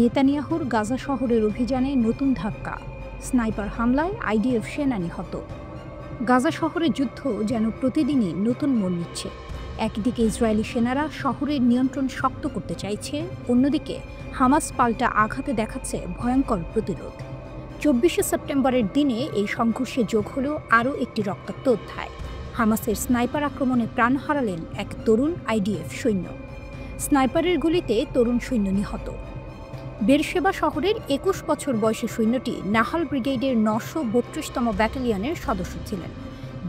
নেতানিয়াহুর গাজা শহরের অভিযানে নতুন ধাক্কা, স্নাইপার হামলায় আইডিএফ সেনা নিহত। গাজা শহরের যুদ্ধ যেন প্রতিদিনই নতুন মোড় নিচ্ছে। একদিকে ইসরায়েলি সেনারা শহরের নিয়ন্ত্রণ শক্ত করতে চাইছে, অন্যদিকে হামাস পাল্টা আঘাতে দেখাচ্ছে ভয়ঙ্কর প্রতিরোধ। 24শে সেপ্টেম্বরের দিনে এই সংঘর্ষে যোগ হল আরও একটি রক্তাক্ত অধ্যায়। হামাসের স্নাইপার আক্রমণে প্রাণ হারালেন এক তরুণ আইডিএফ সৈন্য। স্নাইপারের গুলিতে তরুণ সৈন্য নিহত। বেরশেবা শহরের 21 বছর বয়সী সৈন্যটি নাহাল ব্রিগেডের 932তম ব্যাটালিয়নের সদস্য ছিলেন।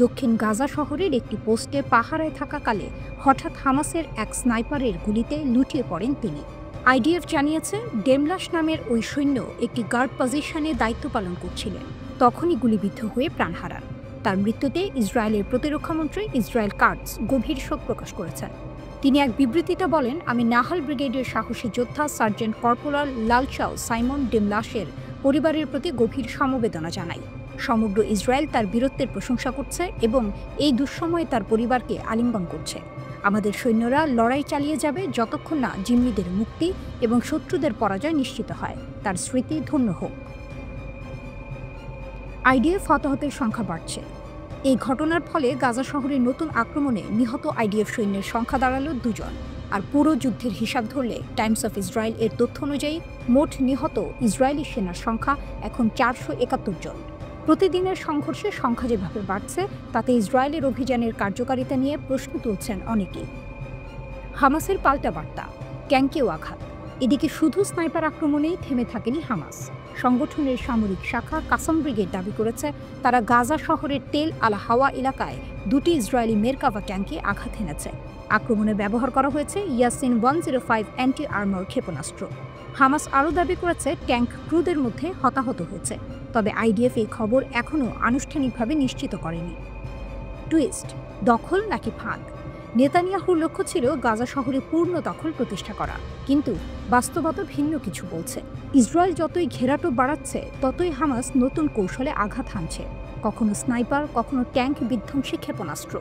দক্ষিণ গাজা শহরের একটি পোস্টে পাহারায় থাকাকালে হঠাৎ হামাসের এক স্নাইপারের গুলিতে লুটিয়ে পড়েন তিনি। আইডিএফ জানিয়েছে, ডেমলাশ নামের ওই সৈন্য একটি গার্ড পজিশনে দায়িত্ব পালন করছিলেন, তখনই গুলিবিদ্ধ হয়ে প্রাণ হারান। তার মৃত্যুতে ইসরায়েলের প্রতিরক্ষামন্ত্রী ইসরায়েল কাটজ গভীর শোক প্রকাশ করেছেন। তিনি এক বিবৃতিতে বলেন, আমি নাহাল ব্রিগেডের সাহসী যোদ্ধা সার্জেন্ট কর্পোরাল লালচাও সাইমন ডেমলাশের পরিবারের প্রতি গভীর সমবেদনা জানাই। সমগ্র ইসরায়েল তার বীরত্বের প্রশংসা করছে এবং এই দুঃসময়ে তার পরিবারকে আলিঙ্গন করছে। আমাদের সৈন্যরা লড়াই চালিয়ে যাবে যতক্ষণ না জিম্মিদের মুক্তি এবং শত্রুদের পরাজয় নিশ্চিত হয়। তার স্মৃতি ধন্য হোক। আইডিএফ হতাহতের সংখ্যা বাড়ছে। এই ঘটনার ফলে গাজা শহরের নতুন আক্রমণে নিহত আইডিএফ সৈন্যের সংখ্যা দাঁড়ালো 2 জন। আর পুরো যুদ্ধের হিসাব ধরলে টাইমস অফ ইসরায়েল এর তথ্য অনুযায়ী মোট নিহত ইসরায়েলি সেনার সংখ্যা এখন 471 জন। প্রতিদিনের সংঘর্ষের সংখ্যা যেভাবে বাড়ছে, তাতে ইসরায়েলের অভিযানের কার্যকারিতা নিয়ে প্রশ্ন তুলছেন অনেকেই। হামাসের পাল্টা বার্তা, ক্যাঙ্কেও আঘাত। এদিকে শুধু স্নাইপার আক্রমণেই থেমে থাকেনি হামাস। সংগঠনের সামরিক শাখা কাসাম ব্রিগেড দাবি করেছে, তারা গাজা শহরের তেল আল হাওয়া এলাকায় 2টি ইসরায়েলি মেরকাভা ট্যাঙ্কে আঘাত হেনেছে। আক্রমণে ব্যবহার করা হয়েছে ইয়াসিন 105 অ্যান্টি আর্মার ক্ষেপণাস্ত্র। হামাস আরও দাবি করেছে, ট্যাঙ্ক ক্রুদের মধ্যে হতাহত হয়েছে, তবে আইডিএফ এই খবর এখনও আনুষ্ঠানিকভাবে নিশ্চিত করেনি। টুইস্ট, দখল নাকি ফাঁদ? নেতানিয়াহুর লক্ষ্য ছিল গাজা শহরে পূর্ণ দখল প্রতিষ্ঠা করা, কিন্তু বাস্তবতা ভিন্ন কিছু বলছে। ইসরায়েল যতই ঘেরাটোপ বাড়াচ্ছে, ততই হামাস নতুন কৌশলে আঘাত হানছে, কখনো স্নাইপার, কখনো ট্যাঙ্ক বিধ্বংসী ক্ষেপণাস্ত্র।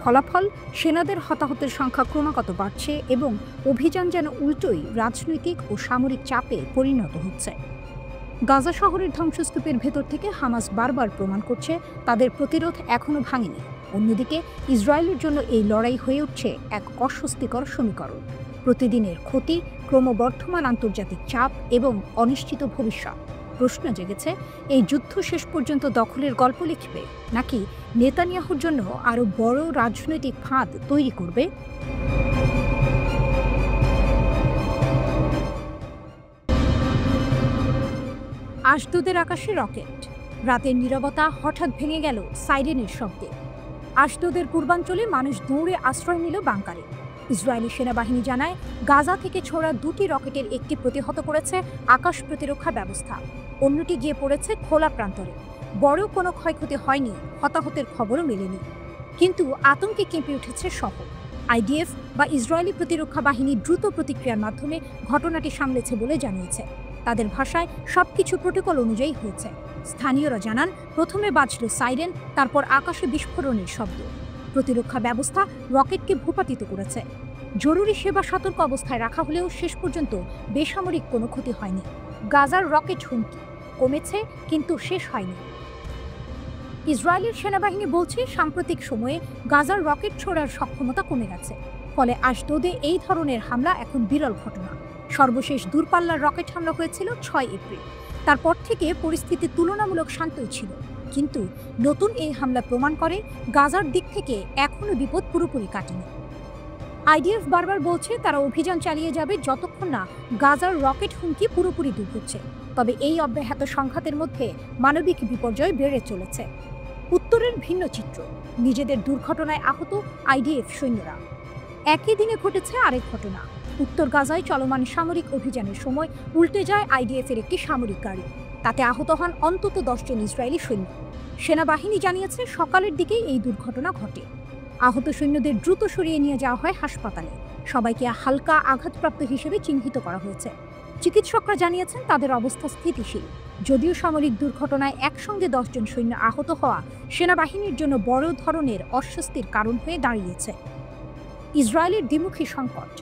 ফলাফল, সেনাদের হতাহতের সংখ্যা ক্রমাগত বাড়ছে এবং অভিযান যেন উল্টোই রাজনৈতিক ও সামরিক চাপে পরিণত হচ্ছে। গাজা শহরের ধ্বংসস্তূপের ভেতর থেকে হামাস বারবার প্রমাণ করছে তাদের প্রতিরোধ এখনও ভাঙেনি। অন্যদিকে ইসরায়েলের জন্য এই লড়াই হয়ে উঠছে এক অস্বস্তিকর সমীকরণ। প্রতিদিনের ক্ষতি, ক্রমবর্ধমান আন্তর্জাতিক চাপ এবং অনিশ্চিত ভবিষ্যৎ। প্রশ্ন জেগেছে, এই যুদ্ধ শেষ পর্যন্ত দখলের গল্প লিখবে, নাকি নেতানিয়াহুর জন্য আরও বড় রাজনৈতিক ফাঁদ তৈরি করবে? আশদোদের আকাশে রকেট। রাতের নীরবতা হঠাৎ ভেঙে গেল সাইরেনের শব্দে। আশদোদের পূর্বাঞ্চলে মানুষ দৌড়ে আশ্রয় নিল বাংকারে। ইসরায়েলি সেনাবাহিনী জানায়, গাজা থেকে ছোড়া 2টি রকেটের একটি প্রতিহত করেছে আকাশ প্রতিরক্ষা ব্যবস্থা, অন্যটি গিয়ে পড়েছে খোলা প্রান্তরে। বড় কোনো ক্ষয়ক্ষতি হয়নি, হতাহতের খবরও মেলেনি, কিন্তু আতঙ্কে কেঁপে উঠেছে শহর। আইডিএফ বা ইসরায়েলি প্রতিরক্ষা বাহিনী দ্রুত প্রতিক্রিয়ার মাধ্যমে ঘটনাটি সামলেছে বলে জানিয়েছে। তাদের ভাষায় সবকিছু প্রোটোকল অনুযায়ী হয়েছে। স্থানীয়রা জানান, প্রথমে বাজল সাইরেন, তারপর আকাশে বিস্ফোরণের শব্দ। প্রতিরক্ষা ব্যবস্থা রকেটকে ভূপাতিত করেছে। জরুরি সেবা সতর্ক অবস্থায় রাখা হলেও শেষ পর্যন্ত বেসামরিক কোনো ক্ষতি হয়নি। গাজার রকেট হুমকি কমেছে, কিন্তু শেষ হয়নি। ইসরায়েলের সেনাবাহিনী বলছে, সাম্প্রতিক সময়ে গাজার রকেট ছোড়ার সক্ষমতা কমে গেছে, ফলে আশদোদে এই ধরনের হামলা এখন বিরল ঘটনা। সর্বশেষ দূরপাল্লার রকেট হামলা হয়েছিল 6 এপ্রিল। তারপর থেকে পরিস্থিতি তুলনামূলক শান্তই ছিল, কিন্তু নতুন এই হামলা প্রমাণ করে গাজার দিক থেকে এখনও বিপদ পুরোপুরি কাটেনি। আইডিএফ বারবার বলছে, তারা অভিযান চালিয়ে যাবে যতক্ষণ না গাজার রকেট হুমকি পুরোপুরি দূর হচ্ছে। তবে এই অব্যাহত সংঘাতের মধ্যে মানবিক বিপর্যয় বেড়ে চলেছে। উত্তরের ভিন্ন চিত্র, নিজেদের দুর্ঘটনায় আহত আইডিএফ সৈন্যরা। একই দিনে ঘটেছে আরেক ঘটনা। উত্তর গাজায় চলমান সামরিক অভিযানের সময় উল্টে যায় আইডিএফের একটি সামরিক গাড়ি। তাতে আহত হন অন্তত 10 জন ইসরায়েলি সৈন্য। সেনাবাহিনী জানিয়েছে, সকালের দিকেই এই দুর্ঘটনা ঘটে। আহত সৈন্যদের দ্রুত সরিয়ে নিয়ে যাওয়া হয় হাসপাতালে। সবাইকে হালকা আঘাতপ্রাপ্ত হিসেবে চিহ্নিত করা হয়েছে। চিকিৎসকরা জানিয়েছেন, তাদের অবস্থা স্থিতিশীল। যদিও সামরিক দুর্ঘটনায় একসঙ্গে 10 জন সৈন্য আহত হওয়া সেনাবাহিনীর জন্য বড় ধরনের অস্বস্তির কারণ হয়ে দাঁড়িয়েছে। ইসরায়েলের দ্বিমুখী সংকট।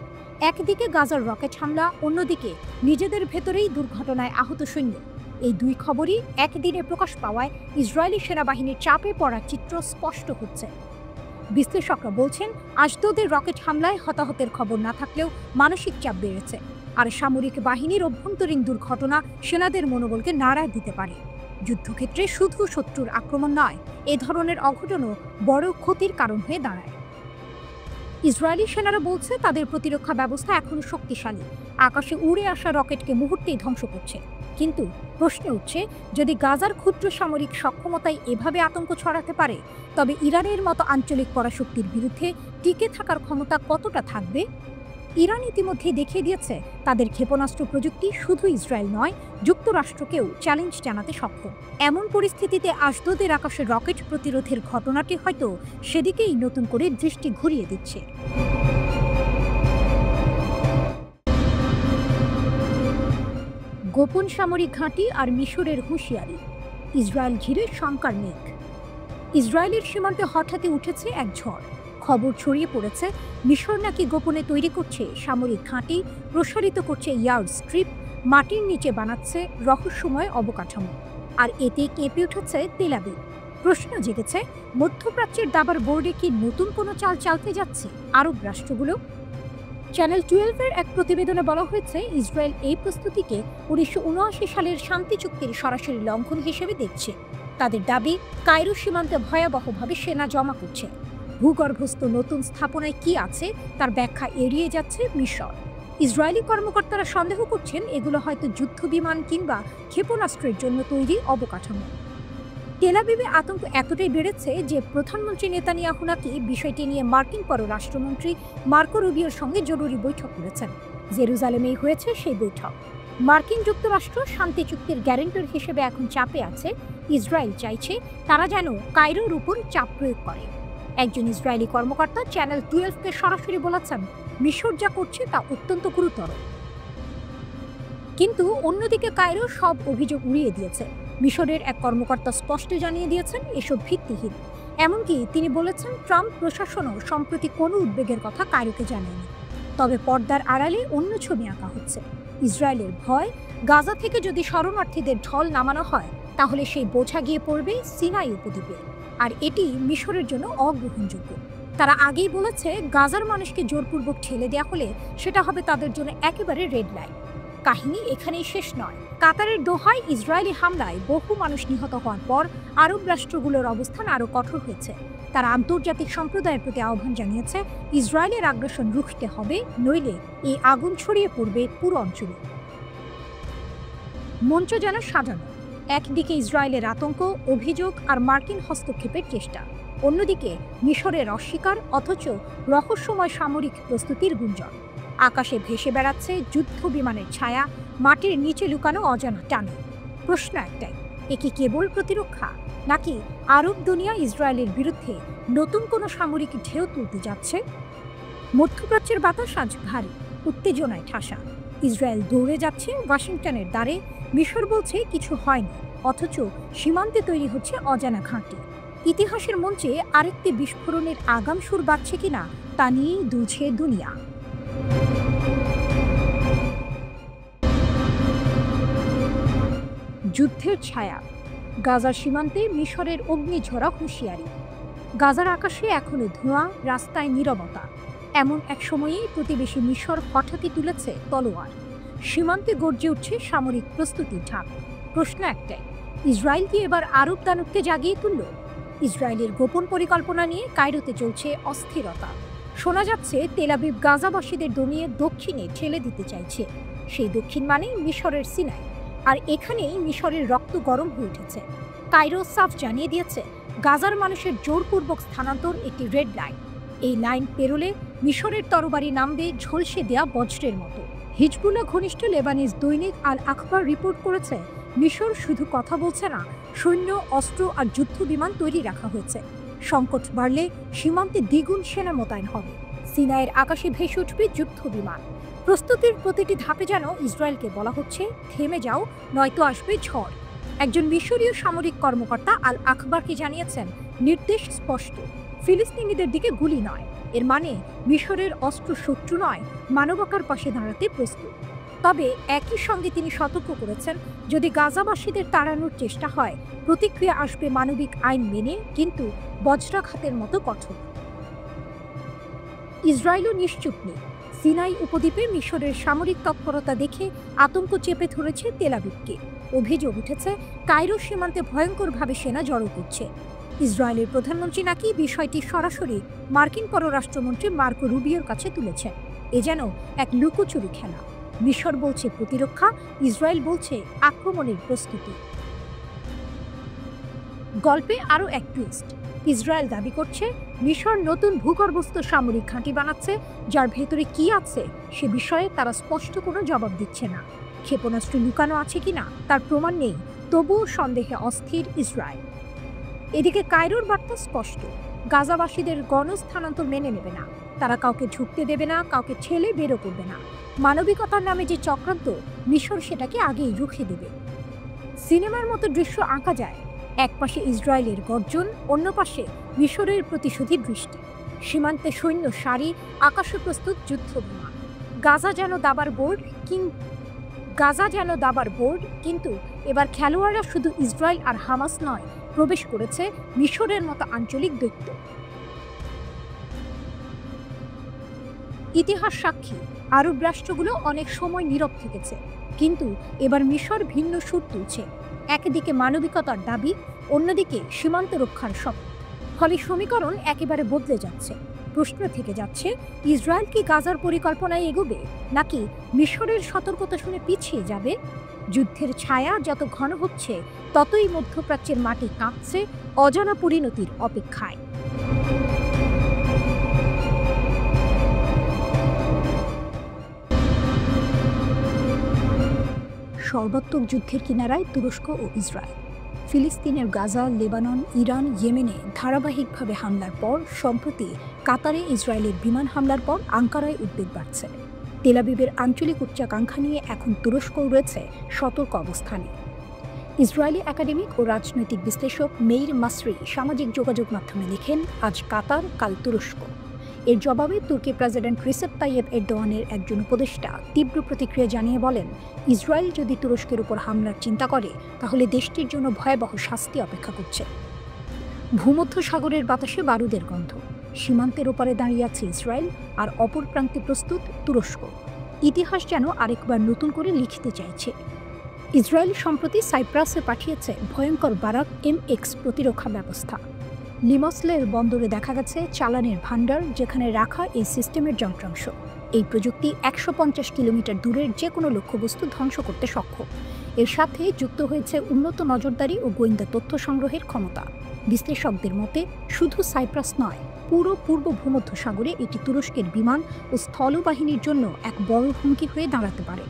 একদিকে গাজার রকেট হামলা, অন্যদিকে নিজেদের ভেতরেই দুর্ঘটনায় আহত সৈন্য। এই দুই খবরই একদিনে প্রকাশ পাওয়ায় ইসরায়েলি সেনাবাহিনীর চাপে পড়ার চিত্র স্পষ্ট হচ্ছে। বিশ্লেষকরা বলছেন, আশদোদের রকেট হামলায় হতাহতের খবর না থাকলেও মানসিক চাপ বেড়েছে, আর সামরিক বাহিনীর অভ্যন্তরীণ দুর্ঘটনা সেনাদের মনোবলকে নাড়া দিতে পারে। যুদ্ধক্ষেত্রে শুধু শত্রুর আক্রমণ নয়, এ ধরনের অঘটনও বড় ক্ষতির কারণ হয়ে দাঁড়ায়। ইসরায়েলি সেনারা বলছে তাদের প্রতিরক্ষা ব্যবস্থা এখনো শক্তিশালী, আকাশে উড়ে আসা রকেটকে মুহূর্তেই ধ্বংস করছে। কিন্তু প্রশ্ন উঠছে, যদি গাজার ক্ষুদ্র সামরিক সক্ষমতায় এভাবে আতঙ্ক ছড়াতে পারে, তবে ইরানের মতো আঞ্চলিক পরাশক্তির বিরুদ্ধে টিকে থাকার ক্ষমতা কতটা থাকবে? ইরান ইতিমধ্যে দেখিয়ে দিয়েছে তাদের ক্ষেপণাস্ত্র প্রযুক্তি শুধু ইসরায়েল নয়, যুক্তরাষ্ট্রকেও চ্যালেঞ্জ জানাতে সক্ষম। এমন পরিস্থিতিতে আশদোদের আকাশে রকেট প্রতিরোধের ঘটনাটি হয়তো সেদিকেই নতুন করে দৃষ্টি ঘুরিয়ে দিচ্ছে। গোপন সামরিক ঘাঁটি আর মিশরের হুঁশিয়ারি, ইসরায়েল ঘিরে শঙ্কার মেঘ। ইসরায়েলের সীমান্তে হঠাৎই উঠেছে এক ঝড়। খবর ছড়িয়ে পড়েছে মিশর নাকি গোপনে তৈরি করছে সামরিক ঘাঁটি, প্রসারিত করছে ইয়ার্ড স্ট্রিপ, মাটির নিচে বানাচ্ছে রহস্যময় অবকাঠামো। আর এতে কেঁপে উঠেছে তেল আবিব। প্রশ্ন জেগেছে, মধ্যপ্রাচ্যের দাবার বোর্ডে কি নতুন কোনো চাল চালতে যাচ্ছে আরব রাষ্ট্রগুলো? চ্যানেল 12-এর এক প্রতিবেদনে বলা হয়েছে, ইসরায়েল এই প্রস্তুতিকে 1979 সালের শান্তি চুক্তির সরাসরি লঙ্ঘন হিসেবে দেখছে। তাদের দাবি, কায়রো সীমান্তে ভয়াবহভাবে সেনা জমা করছে। ভূগর্ভস্থ নতুন স্থাপনায় কি আছে তার ব্যাখ্যা এড়িয়ে যাচ্ছে মিশর। ইসরায়েলি কর্মকর্তারা সন্দেহ করছেন এগুলো হয়তো যুদ্ধবিমান কিংবা ক্ষেপণাস্ত্রের জন্য তৈরি অবকাঠামো। তেল আবিবে আতঙ্ক এতটাই বেড়েছে যে প্রধানমন্ত্রী নেতানিয়াহু নাকি বিষয়টি নিয়ে মার্কিন পররাষ্ট্রমন্ত্রী মার্কো রুবিওর সঙ্গে জরুরি বৈঠক করেছেন। জেরুজালেমেই হয়েছে সেই বৈঠক। মার্কিন যুক্তরাষ্ট্র শান্তি চুক্তির গ্যারান্টর হিসেবে এখন চাপে আছে। ইসরায়েল চাইছে তারা যেন কায়রোর উপর চাপ প্রয়োগ করে। একজন ইসরায়েলি কর্মকর্তা চ্যানেল 12-কে সরাসরি বলেছেন, মিশর যা করছে তা অত্যন্ত গুরুতর। কিন্তু অন্যদিকে কায়রো সব অভিযোগ উড়িয়ে দিয়েছে। মিশরের এক কর্মকর্তা স্পষ্ট জানিয়ে দিয়েছেন এসব ভিত্তিহীন। এমনকি তিনি বলেছেন, ট্রাম্প প্রশাসনও সম্প্রতি কোনো উদ্বেগের কথা কায়রোকে জানায়নি। তবে পর্দার আড়ালে অন্য ছবি আঁকা হচ্ছে। ইসরায়েলের ভয়, গাজা থেকে যদি শরণার্থীদের ঢল নামানো হয় তাহলে সেই বোঝা গিয়ে পড়বে সিনাই উপদ্বীপে, আর এটি মিশরের জন্য অগ্রহণযোগ্য। তারা আগেই বলেছে, গাজার মানুষকে জোরপূর্বক ঠেলে দেওয়া হলে সেটা হবে তাদের জন্য একেবারে রেড লাইন। কাহিনী এখানেই শেষ নয়। কাতারের দোহায় ইসরায়েলি হামলায় বহু মানুষ নিহত হওয়ার পর আরব রাষ্ট্রগুলোর অবস্থান আরও কঠোর হয়েছে। তারা আন্তর্জাতিক সম্প্রদায়ের প্রতি আহ্বান জানিয়েছে, ইসরায়েলের আগ্রাসন রুখতে হবে, নইলে এই আগুন ছড়িয়ে পড়বে পুরো অঞ্চলে। মঞ্চ যেন সাজানো। একদিকে ইসরায়েলের আতঙ্ক, অভিযোগ আর মার্কিন হস্তক্ষেপের চেষ্টা, অন্যদিকে মিশরের অস্বীকার অথচ রহস্যময় সামরিক প্রস্তুতির গুঞ্জন। আকাশে ভেসে বেড়াচ্ছে যুদ্ধ বিমানের ছায়া, মাটির নিচে লুকানো অজানা টানে। প্রশ্ন একটাই, এ কি কেবল প্রতিরক্ষা, নাকি আরব দুনিয়া ইসরায়েলের বিরুদ্ধে নতুন কোনো সামরিক ঢেউ তুলতে যাচ্ছে? মধ্যপ্রাচ্যের বাতাস আজ ভারী, উত্তেজনায় ঠাসা। ইসরায়েল দৌড়ে যাচ্ছে ওয়াশিংটনের দ্বারে, মিশর বলছে কিছু হয়নি, অথচ সীমান্তে তৈরি হচ্ছে অজানা ঘাঁটি। ইতিহাসের মঞ্চে আরেকটি বিস্ফোরণের আগাম সুর বাজছে কিনা তা নিয়েই দুলছে দুনিয়া। যুদ্ধের ছায়া, গাজার সীমান্তে মিশরের অগ্নিঝরা হুঁশিয়ারি। গাজার আকাশে এখনো ধোঁয়া, রাস্তায় নীরবতা। এমন এক সময়েই প্রতিবেশী মিশর হঠাৎই তুলেছে তলোয়ার। সীমান্তে গর্জে উঠছে সামরিক প্রস্তুতির ঢাক। প্রশ্ন একটাই, ইসরায়েল কি এবার আরব দানবকে জাগিয়ে তুলল? ইসরায়েলের গোপন পরিকল্পনা নিয়ে কায়রোতে চলছে অস্থিরতা। শোনা যাচ্ছে তেল আবিব গাজাবাসীদের দমিয়ে দক্ষিণে ঠেলে দিতে চাইছে। সেই দক্ষিণ মানেই মিশরের সিনাই। আর এখানেই মিশরের রক্ত গরম হয়ে উঠেছে। কায়রো সাফ জানিয়ে দিয়েছে, গাজার মানুষের জোরপূর্বক স্থানান্তর একটি রেড লাইন। এই লাইন পেরোলে মিশরের তরবারি নামবে ঝলসে দেয়া বজ্রের মতো। হিজবুল্লাহ ঘনিষ্ঠ লেবানিজ দৈনিক আল আখবার রিপোর্ট করেছে, মিশর শুধু কথা বলছে না, সৈন্য, অস্ত্র আর যুদ্ধ বিমান তৈরি রাখা হয়েছে। সংকট বাড়লে সীমান্তে দ্বিগুণ সেনা মোতায়েন হবে। সিনাইয়ের আকাশে ভেসে উঠবে যুদ্ধ বিমান। প্রস্তুতির প্রতিটি ধাপে যেন ইসরায়েলকে বলা হচ্ছে, থেমে যাও, নয়তো আসবে ঝড়। একজন মিশরীয় সামরিক কর্মকর্তা আল আখবারকে জানিয়েছেন, নির্দেশ স্পষ্ট, ফিলিস্তিনিদের দিকে গুলি নয়, এর মানে মিশরের অস্ত্র শত্রু নয়, মানবতার পাশে দাঁড়াতে প্রস্তুত। তবে একই সঙ্গে তিনি সতর্ক করেছেন, যদি গাজাবাসীদের তাড়ানোর চেষ্টা হয়, প্রতিক্রিয়া আসবে মানবিক আইন মেনে, কিন্তু বজ্রাঘাতের মতো কঠোর। ইসরায়েলও নিশ্চুপ নেই। সিনাই উপদ্বীপে মিশরের সামরিক তৎপরতা দেখে আতঙ্ক চেপে ধরেছে তেল আবিবকে। অভিযোগ উঠেছে, কায়রো সীমান্তে ভয়ঙ্করভাবে সেনা জড়ো করছে। ইসরায়েলের প্রধানমন্ত্রী নাকি বিষয়টি সরাসরি মার্কিন পররাষ্ট্রমন্ত্রী মার্কো রুবিওর কাছে তুলেছেন। এ যেন এক লুকোচুরি খেলা। মিশর বলছে প্রতিরক্ষা, ইসরায়েল বলছে আক্রমণের প্রস্তুতি। গল্পে আরও এক টুইস্ট। ইসরায়েল দাবি করছে মিশর নতুন ভূগর্ভস্থ সামরিক ঘাঁটি বানাচ্ছে, যার ভেতরে কি আছে সে বিষয়ে তারা স্পষ্ট কোনো জবাব দিচ্ছে না। ক্ষেপণাস্ত্র লুকানো আছে কিনা তার প্রমাণ নেই, তবুও সন্দেহে অস্থির ইসরায়েল। এদিকে কায়রোর বার্তা স্পষ্ট, গাজাবাসীদের গণস্থানান্তর মেনে নেবে না। তারা কাউকে ঢুকতে দেবে না, কাউকে ঠেলে বেরো করবে না। মানবিকতার নামে যে চক্রান্ত, মিশর সেটাকে আগেই রুখে দেবে। সিনেমার মতো দৃশ্য আঁকা যায়। এক পাশে ইসরায়েলের গর্জন, অন্য পাশে মিশরের প্রতিশোধী দৃষ্টি। সীমান্তে সৈন্য সারি, আকাশে প্রস্তুত যুদ্ধ বিমান। গাজা যেন দাবার বোর্ড, কিন্তু এবার খেলোয়াড়রা শুধু ইসরায়েল আর হামাস নয়, প্রবেশ করেছে মিশরের মতো আঞ্চলিক দৈত্য। ইতিহাস সাক্ষী, আরব রাষ্ট্রগুলো অনেক সময় নীরব থেকেছে, কিন্তু এবার মিশর ভিন্ন সুর তুলছে। একদিকে মানবিকতার দাবি, অন্যদিকে সীমান্ত রক্ষার স্বপ্ন। ফলে সমীকরণ একেবারে বদলে যাচ্ছে। প্রশ্ন থেকে যাচ্ছে, ইসরায়েল কি গাজার পরিকল্পনায় এগোবে, নাকি মিশরের সতর্কতা শুনে পিছিয়ে যাবে? যুদ্ধের ছায়া যত ঘন হচ্ছে, ততই মধ্যপ্রাচ্যের মাটি কাঁপছে অজানা পরিণতির অপেক্ষায়। সর্বাত্মক যুদ্ধের কিনারায় তুরস্ক ও ইসরায়েল। ফিলিস্তিনের গাজা, লেবানন, ইরান, ইয়েমেনে ধারাবাহিকভাবে হামলার পর সম্প্রতি কাতারে ইসরায়েলের বিমান হামলার পর আঙ্কারায় উদ্বেগ বাড়ছে। তেল আবিবের আঞ্চলিক উচ্চাকাঙ্ক্ষা নিয়ে এখন তুরস্কও রয়েছে সতর্ক অবস্থানে। ইসরায়েলি একাডেমিক ও রাজনৈতিক বিশ্লেষক মেইর মাসরি সামাজিক যোগাযোগ মাধ্যমে লিখেন, আজ কাতার, কাল তুরস্ক। এর জবাবে তুর্কি প্রেসিডেন্ট রিসেপ তাইয়েপ এরদোয়ানের একজন উপদেষ্টা তীব্র প্রতিক্রিয়া জানিয়ে বলেন, ইসরায়েল যদি তুরস্কের উপর হামলার চিন্তা করে, তাহলে দেশটির জন্য ভয়াবহ শাস্তি অপেক্ষা করছে। ভূমধ্য সাগরের বাতাসে বারুদের গন্ধ। সীমান্তের ওপারে দাঁড়িয়ে আছে ইসরায়েল, আর অপর প্রান্তে প্রস্তুত তুরস্ক। ইতিহাস যেন আরেকবার নতুন করে লিখতে চাইছে। ইসরায়েল সম্প্রতি সাইপ্রাসে পাঠিয়েছে ভয়ঙ্কর বারাক MX প্রতিরক্ষা ব্যবস্থা। লিমসলের বন্দরে দেখা গেছে চালানের ভাণ্ডার, যেখানে রাখা এই সিস্টেমের যন্ত্রাংশ। এই প্রযুক্তি 150 কিলোমিটার দূরের যে কোনো লক্ষ্যবস্তু ধ্বংস করতে সক্ষম। এর সাথে যুক্ত হয়েছে উন্নত নজরদারি ও গোয়েন্দা তথ্য সংগ্রহের ক্ষমতা। বিশ্লেষকদের মতে শুধু সাইপ্রাস নয়, পুরো পূর্ব ভূমধ্যসাগরে এটি তুরস্কের বিমান ও স্থলবাহিনীর জন্য এক বড় হুমকি হয়ে দাঁড়াতে পারে।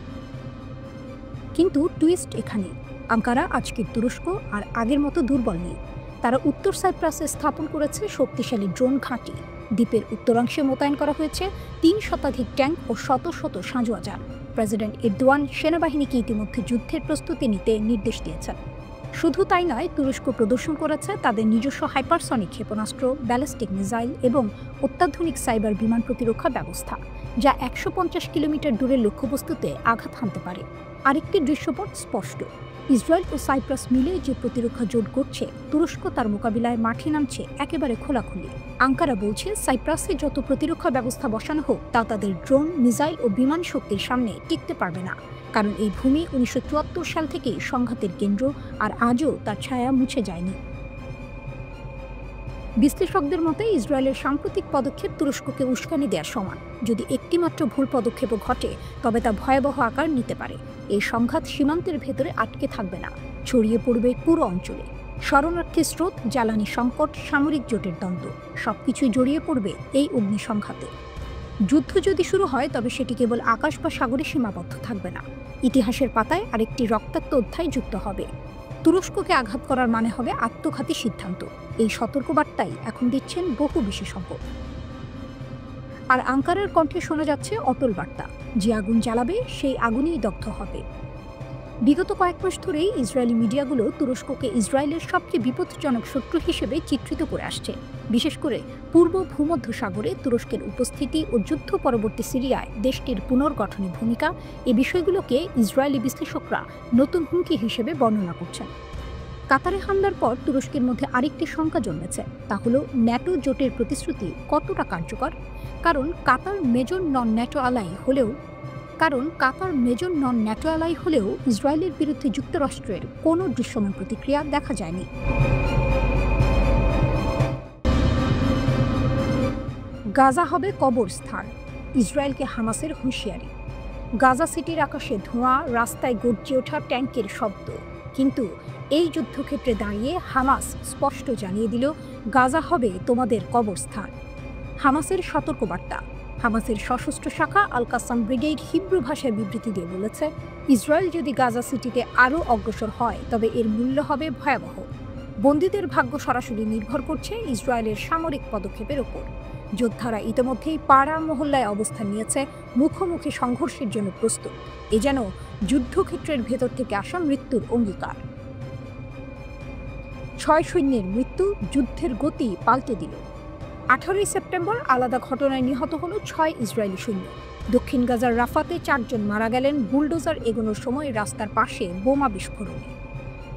কিন্তু টুইস্ট এখানে, আঙ্কারা আজকের তুরস্ক আর আগের মতো দুর্বল নেই। তারা উত্তর সাইপ্রাসে স্থাপন করেছে শক্তিশালী ড্রোন ঘাঁটি। দ্বীপের উত্তরাংশে মোতায়েন করা হয়েছে 3 শতাধিক ট্যাঙ্ক ও শত শত সাঁজোয়া যান। প্রেসিডেন্ট এরদোয়ান সেনাবাহিনীকে ইতিমধ্যে যুদ্ধের প্রস্তুতি নিতে নির্দেশ দিয়েছেন। শুধু তাই নয়, তুরস্ক প্রদর্শন করেছে তাদের নিজস্ব হাইপারসনিক ক্ষেপণাস্ত্র, ব্যালিস্টিক মিসাইল এবং অত্যাধুনিক সাইবার বিমান প্রতিরক্ষা ব্যবস্থা, যা 150 কিলোমিটার দূরের লক্ষ্যবস্তুতে আঘাত হানতে পারে। আরেকটি দৃশ্যপট স্পষ্ট, ইসরায়েল ও সাইপ্রাস মিলে যে প্রতিরক্ষা জোট করছে, তুরস্ক তার মোকাবিলায় মাঠে নামছে একেবারে খোলাখুলি। আঙ্কারা বলছে, সাইপ্রাসে যত প্রতিরক্ষা ব্যবস্থা বসানো হোক, তা তাদের ড্রোন, মিসাইল ও বিমান শক্তির সামনে টিকতে পারবে না। কারণ এই ভূমি 1974 সাল থেকেই সংঘাতের কেন্দ্র, আর আজও তার ছায়া মুছে যায়নি। বিশ্লেষকদের মতে ইসরায়েলের সাম্প্রতিক পদক্ষেপ তুরস্ককে উস্কানি দেওয়ার সমান। যদি একটিমাত্র ভুল পদক্ষেপও ঘটে, তবে তা ভয়াবহ আকার নিতে পারে। এই সংঘাত সীমান্তের ভেতরে আটকে থাকবে না, ছড়িয়ে পড়বে পুরো অঞ্চলে। শরণার্থী স্রোত, জ্বালানি সংকট, সামরিক জোটের দ্বন্দ্ব, সবকিছুই জড়িয়ে পড়বে এই অগ্নি সংঘাতে। যুদ্ধ যদি শুরু হয়, তবে সেটি কেবল আকাশ বা সাগরে সীমাবদ্ধ থাকবে না। ইতিহাসের পাতায় আরেকটি রক্তাক্ত অধ্যায় যুক্ত হবে। তুরস্ককে আঘাত করার মানে হবে আত্মঘাতী সিদ্ধান্ত। এই সতর্কবার্তাই এখন দিচ্ছেন বহু বিশেষজ্ঞ। আর আঙ্কারার কণ্ঠে শোনা যাচ্ছে অটল বার্তা, যে আগুন জ্বালাবে সেই আগুনেই দগ্ধ হবে। বিগত কয়েক মাস ধরেই ইসরায়েলি মিডিয়াগুলো তুরস্ককে ইসরায়েলের সবচেয়ে বিপজ্জনক শত্রু হিসেবে চিত্রিত করে আসছে। বিশেষ করে পূর্ব ভূমধ্যসাগরে তুরস্কের উপস্থিতি ও যুদ্ধ পরবর্তী সিরিয়ায় দেশটির পুনর্গঠনে ভূমিকা, এই বিষয়গুলোকে ইসরায়েলি বিশ্লেষকরা নতুন হুমকি হিসেবে বর্ণনা করছেন। কাতারে হামলার পর তুরস্কের মধ্যে আরেকটি শঙ্কা জন্মেছে, তা হলো ন্যাটো জোটের প্রতিশ্রুতি কতটা কার্যকর। কারণ কাতার মেজর নন ন্যাটো অ্যালাই হলেও ইসরায়েলের বিরুদ্ধে যুক্তরাষ্ট্রের কোনো দৃশ্যমান প্রতিক্রিয়া দেখা যায়নি। গাজা হবে কবরস্থান, ইসরায়েলকে হামাসের হুঁশিয়ারি। গাজা সিটির আকাশে ধোঁয়া, রাস্তায় গর্জে ওঠা ট্যাঙ্কের শব্দ, কিন্তু এই যুদ্ধক্ষেত্রে দাঁড়িয়ে হামাস স্পষ্ট জানিয়ে দিল, গাজা হবে তোমাদের কবরস্থান। হামাসের সতর্কবার্তা। হামাসের সশস্ত্র শাখা আল কাসাম ব্রিগেড হিব্রু ভাষায় বিবৃতি দিয়ে বলেছে, ইসরায়েল যদি গাজা সিটিতে আরও অগ্রসর হয় তবে এর মূল্য হবে ভয়াবহ। বন্দীদের ভাগ্য সরাসরি নির্ভর করছে ইসরায়েলের সামরিক পদক্ষেপের ওপর। যোদ্ধারা ইতিমধ্যেই পাড়া মহল্লায় অবস্থান নিয়েছে, মুখোমুখি সংঘর্ষের জন্য প্রস্তুত। এ যেন যুদ্ধক্ষেত্রের ভেতর থেকে আসা মৃত্যুর অঙ্গীকার। 6 সৈন্যের মৃত্যু যুদ্ধের গতি পাল্টে দিল। 18 সেপ্টেম্বর আলাদা ঘটনায় নিহত হল 6 ইসরায়েলি সৈন্য। দক্ষিণ গাজার রাফাতে 4 জন মারা গেলেন বুলডোজার এগোনোর সময় রাস্তার পাশে বোমা বিস্ফোরণে।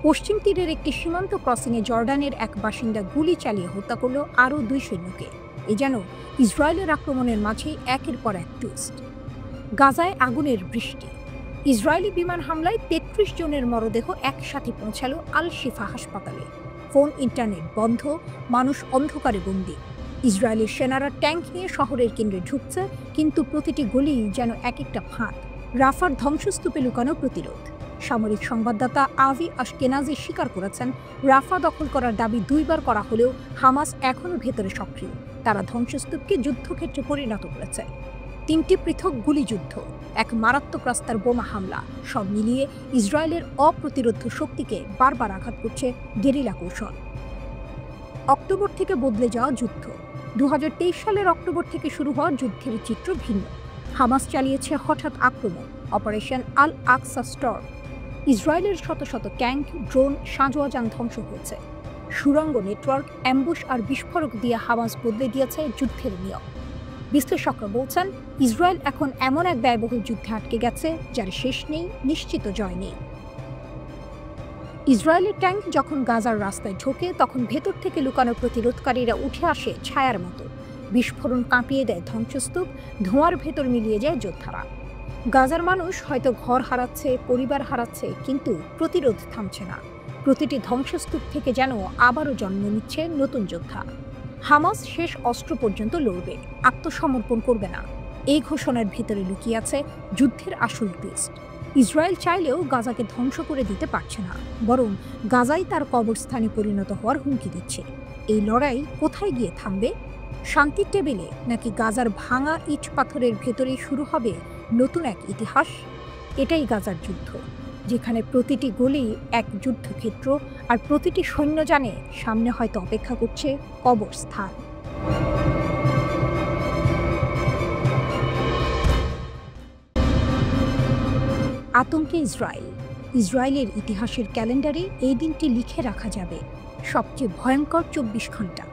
পশ্চিম তীরের একটি সীমান্ত ক্রসিংয়ে জর্ডানের এক বাসিন্দা গুলি চালিয়ে হত্যা করল আরও 2 সৈন্যকে। এ যেন ইসরায়েলের আক্রমণের মাঝে একের পর এক টুইস্ট। গাজায় আগুনের বৃষ্টি। ইসরায়েলি বিমান হামলায় 33 জনের মরদেহ একসাথে পৌঁছালো আল শিফা হাসপাতালে। ফোন ইন্টারনেট বন্ধ, মানুষ অন্ধকারে বন্দী। ইসরায়েলের সেনারা ট্যাঙ্ক নিয়ে শহরের কেন্দ্রে ঢুকছে, কিন্তু প্রতিটি গলি যেন এক একটা ফাঁদ। রাফার ধ্বংসস্তূপে লুকানো প্রতিরোধ। সামরিক সংবাদদাতা আভি আশকেনাজি স্বীকার করেছেন, রাফা দখল করার দাবি 2 বার করা হলেও হামাস এখনও ভেতরে সক্রিয়। তারা ধ্বংসস্তূপকে যুদ্ধক্ষেত্রে পরিণত করেছে। 3টি পৃথক গুলিযুদ্ধ, এক মারাত্মক রাস্তার বোমা হামলা, সব মিলিয়ে ইসরায়েলের অপ্রতিরোধ্য শক্তিকে বারবার আঘাত করছে গেরিলা কৌশল। অক্টোবর থেকে বদলে যাওয়া যুদ্ধ। 2023 সালের অক্টোবর থেকে শুরু হওয়া যুদ্ধের চিত্র ভিন্ন। হামাস চালিয়েছে হঠাৎ আক্রমণ, অপারেশন আল আকসা স্টর্ম। ইসরায়েলের শত শত ট্যাঙ্ক, ড্রোন, সাঁজোয়া যান ধ্বংস হয়েছে। সুড়ঙ্গ নেটওয়ার্ক, অ্যাম্বুশ আর বিস্ফোরক দিয়ে হামাস বদলে দিয়েছে যুদ্ধের নিয়ম। বিশ্লেষকরা বলছেন, ইসরায়েল এখন এমন এক ব্যয়বহুল যুদ্ধে আটকে গেছে যার শেষ নেই, নিশ্চিত জয় নেই। ইসরায়েলের ট্যাঙ্ক যখন গাজার রাস্তায় ঢোকে তখন ভেতর থেকে লুকানো প্রতিরোধকারীরা উঠে আসে ছায়ার মতো। বিস্ফোরণ কাঁপিয়ে দেয় ধ্বংসস্তূপ, ধোঁয়ার ভেতর মিলিয়ে যায় যোদ্ধারা। গাজার মানুষ হয়তো ঘর হারাচ্ছে, পরিবার হারাচ্ছে, কিন্তু প্রতিরোধ থামছে না। প্রতিটি ধ্বংসস্তূপ থেকে যেন আবারও জন্ম নিচ্ছে নতুন যোদ্ধা। হামাস শেষ অস্ত্র পর্যন্ত লড়বে, আত্মসমর্পণ করবে না। এই ঘোষণার ভেতরে লুকিয়ে আছে যুদ্ধের আসল টুইস্ট। ইসরায়েল চাইলেও গাজাকে ধ্বংস করে দিতে পারছে না, বরং গাজাই তার কবরস্থানে পরিণত হওয়ার হুমকি দিচ্ছে। এই লড়াই কোথায় গিয়ে থামবে? শান্তির টেবিলে, নাকি গাজার ভাঙা ইট পাথরের ভেতরেই শুরু হবে নতুন এক ইতিহাস? এটাই গাজার যুদ্ধ, যেখানে প্রতিটি গলি এক যুদ্ধক্ষেত্র, আর প্রতিটি সৈন্য জানে সামনে হয়তো অপেক্ষা করছে কবরস্থান। আতঙ্কে ইসরায়েল। ইসরায়েলের ইতিহাসের ক্যালেন্ডারে এই দিনটি লিখে রাখা যাবে, সবচেয়ে ভয়ঙ্কর 24 ঘন্টা।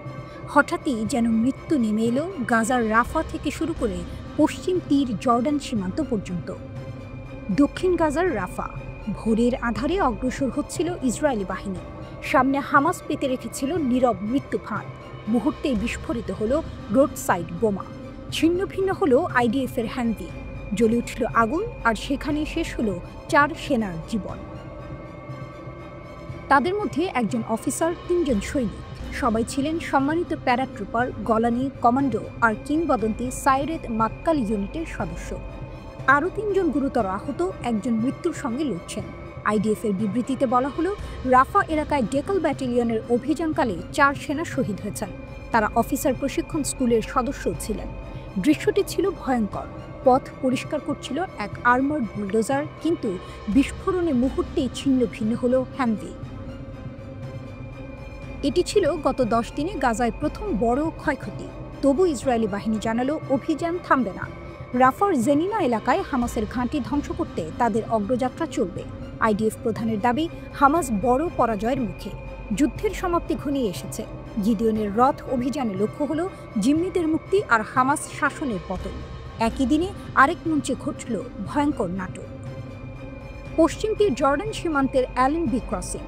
হঠাৎই যেন মৃত্যু নেমে এলো গাজার রাফা থেকে শুরু করে পশ্চিম তীর জর্ডান সীমান্ত পর্যন্ত। দক্ষিণ গাজার রাফা, ভোরের আধারে অগ্রসর হচ্ছিল ইসরায়েলি বাহিনী। সামনে হামাস পেতে রেখেছিল নীরব মৃত্যু ফাঁদ। মুহূর্তেই বিস্ফোরিত হলো রোড সাইড বোমা, ছিন্ন ভিন্ন হলো আইডিএফের হ্যান্ডি, জ্বলে উঠল আগুন, আর সেখানে শেষ হলো 4 সেনার জীবন। তাদের মধ্যে একজন অফিসার, 3 জন সৈনিক। সবাই ছিলেন সম্মানিত প্যারাট্রুপার, গলানি কমান্ডো আর কিংবদন্তি সাইরেত মাক্কাল ইউনিটের সদস্য। আরও 3 জন গুরুতর আহত, একজন মৃত্যুর সঙ্গে লড়ছেন। আইডিএফের বিবৃতিতে বলা হলো, রাফা এলাকায় ডেকাল ব্যাটালিয়নের অভিযানকালে 4 সেনা শহীদ হয়েছেন। তারা অফিসার প্রশিক্ষণ স্কুলের সদস্য ছিলেন। দৃশ্যটি ছিল ভয়ঙ্কর। পথ পরিষ্কার করছিল এক আর্মার্ড বুলডোজার, কিন্তু বিস্ফোরণে মুহূর্তেই ছিন্ন ভিন্ন হলো হ্যামভি। এটি ছিল গত 10 দিনে গাজায় প্রথম বড় ক্ষয়ক্ষতি। তবু ইসরায়েলি বাহিনী জানালো, অভিযান থামবে না। রাফার জেনিনা এলাকায় হামাসের ঘাঁটি ধ্বংস করতে তাদের অগ্রযাত্রা চলবে। আইডিএফ প্রধানের দাবি, হামাস বড় পরাজয়ের মুখে, যুদ্ধের সমাপ্তি ঘনিয়ে এসেছে। গিদিয়নের রথ অভিযানের লক্ষ্য হল জিম্মিদের মুক্তি আর হামাস শাসনের পতন। একই দিনে আরেক মঞ্চে ঘটল ভয়ঙ্কর নাটক। পশ্চিম তীর জর্ডান সীমান্তের অ্যালেনবি ক্রসিং।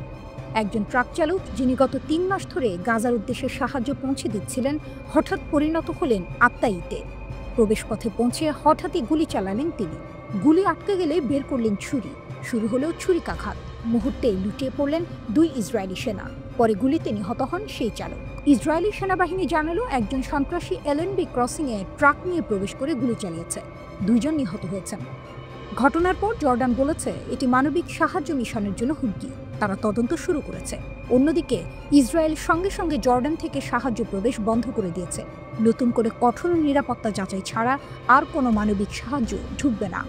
একজন ট্রাক চালক, যিনি গত ৩ মাস ধরে গাজার উদ্দেশ্যে সাহায্য পৌঁছে দিচ্ছিলেন, হঠাৎ পরিণত হলেন আত্মায়ীতে। প্রবেশপথে পৌঁছে হঠাৎই গুলি চালালেন তিনি। গুলি আটকে গেলে বের করলেন ছুরি। শুরু হলো ছুরিকাঘাত। মুহূর্তেই লুটিয়ে পড়লেন 2 ইসরায়েলি সেনা। পরে গুলিতে নিহত হন সেই চালক। ইসরায়েলি সেনাবাহিনী জানালো, একজন সন্ত্রাসী অ্যালেনবি ক্রসিংয়ে ট্রাক নিয়ে প্রবেশ করে গুলি চালিয়েছে। 2 জন নিহত হয়েছেন। ঘটনার পর জর্ডান বলেছে এটি মানবিক সাহায্য মিশনের জন্য হুমকি। তারা তদন্ত শুরু করেছে। অন্যদিকে ইসরায়েল সঙ্গে সঙ্গে জর্ডান থেকে সাহায্য প্রবেশ বন্ধ করে দিয়েছে। নতুন করে কঠোর নিরাপত্তা যাচাই ছাড়া আর কোনো মানবিক সাহায্য ঢুকবে না।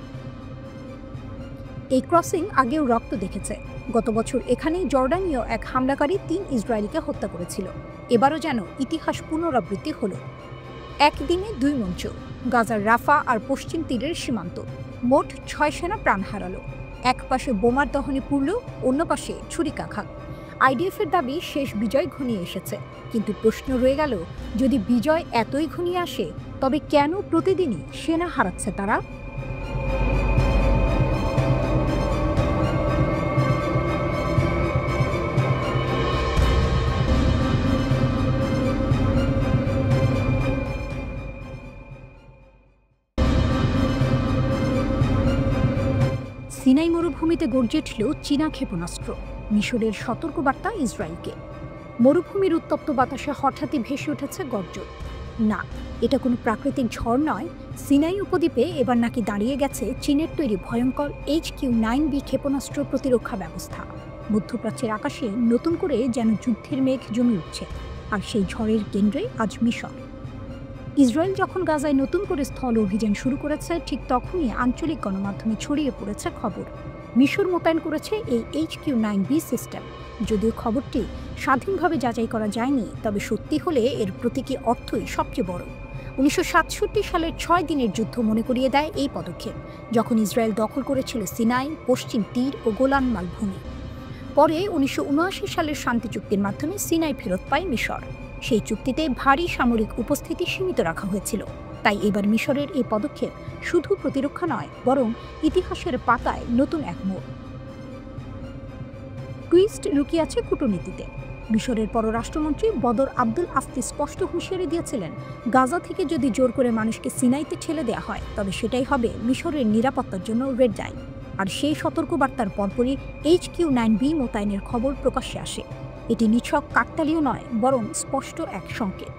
এই ক্রসিং আগেও রক্ত দেখেছে। গত বছর এখানেই জর্ডানীয় এক হামলাকারী 3 ইসরায়েলিকে হত্যা করেছিল। এবারও যেন ইতিহাস পুনরাবৃত্তি হলো। একদিনে 2 মঞ্চ, গাজার রাফা আর পশ্চিম তীরের সীমান্ত। মোট 6 সেনা প্রাণ হারালো। এক পাশে বোমার দহনে পুড়ল, অন্য পাশে ছুরিকাঘাত। আইডিএফের দাবি শেষ বিজয় ঘনিয়ে এসেছে। কিন্তু প্রশ্ন রয়ে গেল, যদি বিজয় এতই ঘনিয়ে আসে, তবে কেন প্রতিদিনই সেনা হারাচ্ছে তারা? সিনাই মরুভূমিতে গর্জে উঠল চীনা ক্ষেপণাস্ত্র। মিশরের সতর্কবার্তা ইসরায়েলকে। মরুভূমির উত্তপ্ত বাতাসে হঠাৎই ভেসে উঠেছে গর্জন। না, এটা কোনো প্রাকৃতিক ঝড় নয়। সিনাই উপদ্বীপে এবার নাকি দাঁড়িয়ে গেছে চীনের তৈরি ভয়ঙ্কর HQ-9B ক্ষেপণাস্ত্র প্রতিরক্ষা ব্যবস্থা। মধ্যপ্রাচ্যের আকাশে নতুন করে যেন যুদ্ধের মেঘ জমে উঠছে। আর সেই ঝড়ের কেন্দ্রে আজ মিশর। ইসরায়েল যখন গাজায় নতুন করে স্থল অভিযান শুরু করেছে, ঠিক তখনই আঞ্চলিক গণমাধ্যমে ছড়িয়ে পড়েছে খবর মিশর মোতায়েন করেছে এই HQ-9B সিস্টেম। যদিও খবরটি স্বাধীনভাবে যাচাই করা যায়নি, তবে সত্যি হলে এর প্রতীকী অর্থই সবচেয়ে বড়। 1967 সালের 6 দিনের যুদ্ধ মনে করিয়ে দেয় এই পদক্ষেপ, যখন ইসরায়েল দখল করেছিল সিনাই, পশ্চিম তীর ও গোলান মালভূমি। পরে 1979 সালের শান্তি চুক্তির মাধ্যমে সিনাই ফেরত পায় মিশর। সেই চুক্তিতে ভারী সামরিক উপস্থিতি সীমিত রাখা হয়েছিল। তাই এবার মিশরের এই পদক্ষেপ শুধু প্রতিরক্ষা নয়, বরং ইতিহাসের পাতায় নতুন এক মোড়। টুইস্ট লুকিয়ে আছে কূটনীতিতে। মিশরের পররাষ্ট্রমন্ত্রী বদর আব্দুল আফতি স্পষ্ট হুঁশিয়ারি দিয়েছিলেন, গাজা থেকে যদি জোর করে মানুষকে সিনাইতে ঠেলে দেওয়া হয়, তবে সেটাই হবে মিশরের নিরাপত্তার জন্য রেড লাইন। আর সেই সতর্কবার্তার পরপরই HQ-9B মোতায়েনের খবর প্রকাশ্যে আসে। এটি নিছক কাকতালীয় নয়, বরং স্পষ্ট এক সংকেত।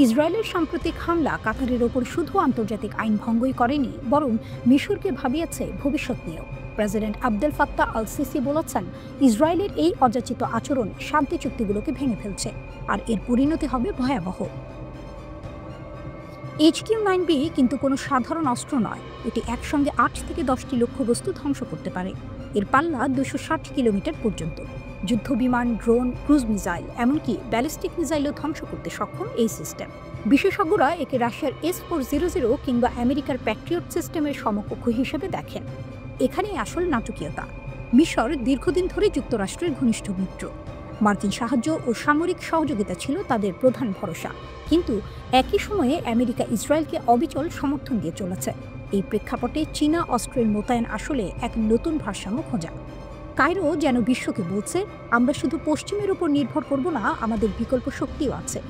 ইসরায়েলের সাম্প্রতিক হামলা কাতারের ওপর শুধু আন্তর্জাতিক আইন ভঙ্গই করেনি, বরং মিশরকে ভাবিয়েছে ভবিষ্যৎ নিয়েও। President Abdel Fattah al CC বলেছেন, ইসরায়েলের এই অযাচিত আচরণ শান্তি চুক্তিগুলোকে ভেঙে ফেলছে, আর এর পরিণতি হবে ভয়াবহ। HQ-9B কিন্তু কোনো সাধারণ অস্ত্র নয়। এটি একসঙ্গে 8 থেকে 10টি লক্ষ্যবস্তু ধ্বংস করতে পারে। এর পাল্লা 260 কিলোমিটার পর্যন্ত। যুদ্ধবিমান, ড্রোন, ক্রুজ মিসাইল, এমনকি ব্যালিস্টিক মিসাইলও ধ্বংস করতে সক্ষম এই সিস্টেম। বিশেষজ্ঞরা একে রাশিয়ার S-400 কিংবা আমেরিকার প্যাট্রিয়ট সিস্টেমের সমকক্ষ হিসেবে দেখেন। এখানেই আসল নাটকীয়তা। মিশর দীর্ঘদিন ধরে যুক্তরাষ্ট্রের ঘনিষ্ঠ মিত্র। মার্কিন সাহায্য ও সামরিক সহযোগিতা ছিল তাদের প্রধান ভরসা। কিন্তু একই সময়ে আমেরিকা ইসরায়েলকে অবিচল সমর্থন দিয়ে চলেছে। এই প্রেক্ষাপটে চীনা অস্ত্রের মোতায়েন আসলে এক নতুন ভারসাম্য খোঁজা। কায়রো যেন বিশ্বকে বলছে, আমরা শুধু পশ্চিমের উপর নির্ভর করব না, আমাদের বিকল্প শক্তিও আছে।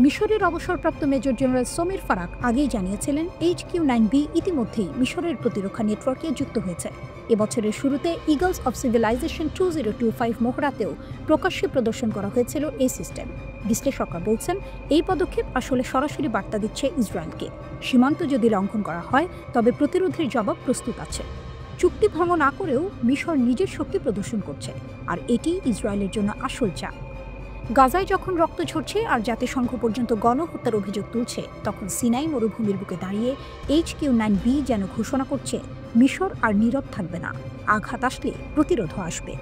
মিশরের অবসরপ্রাপ্ত মেজর জেনারেল সমীর ফারাক আগেই জানিয়েছিলেন, HQ-9B ইতিমধ্যেই মিশরের প্রতিরক্ষা নেটওয়ার্কে যুক্ত হয়েছে। এবছরের শুরুতে ইগলস অফ সিভিলাইজেশন 2025 মহড়াতেও প্রকাশ্যে প্রদর্শন করা হয়েছিল এই সিস্টেম। বিশ্লেষকরা বলছেন, এই পদক্ষেপ আসলে সরাসরি বার্তা দিচ্ছে ইসরায়েলকে, সীমান্ত যদি লঙ্ঘন করা হয়, তবে প্রতিরোধের জবাব প্রস্তুত আছে। চুক্তি ভঙ্গ না করেও মিশর নিজের শক্তি প্রদর্শন করছে, আর এটি ইসরায়েলের জন্য আসল চাপ। গাজায় যখন রক্ত ঝরছে আর জাতিসংঘ পর্যন্ত গণহত্যার অভিযোগ তুলছে, তখন সিনাই মরুভূমির বুকে দাঁড়িয়ে HQ-9B যেন ঘোষণা করছে, মিশর আর নীরব থাকবে না, আঘাত আসলে প্রতিরোধও আসবে।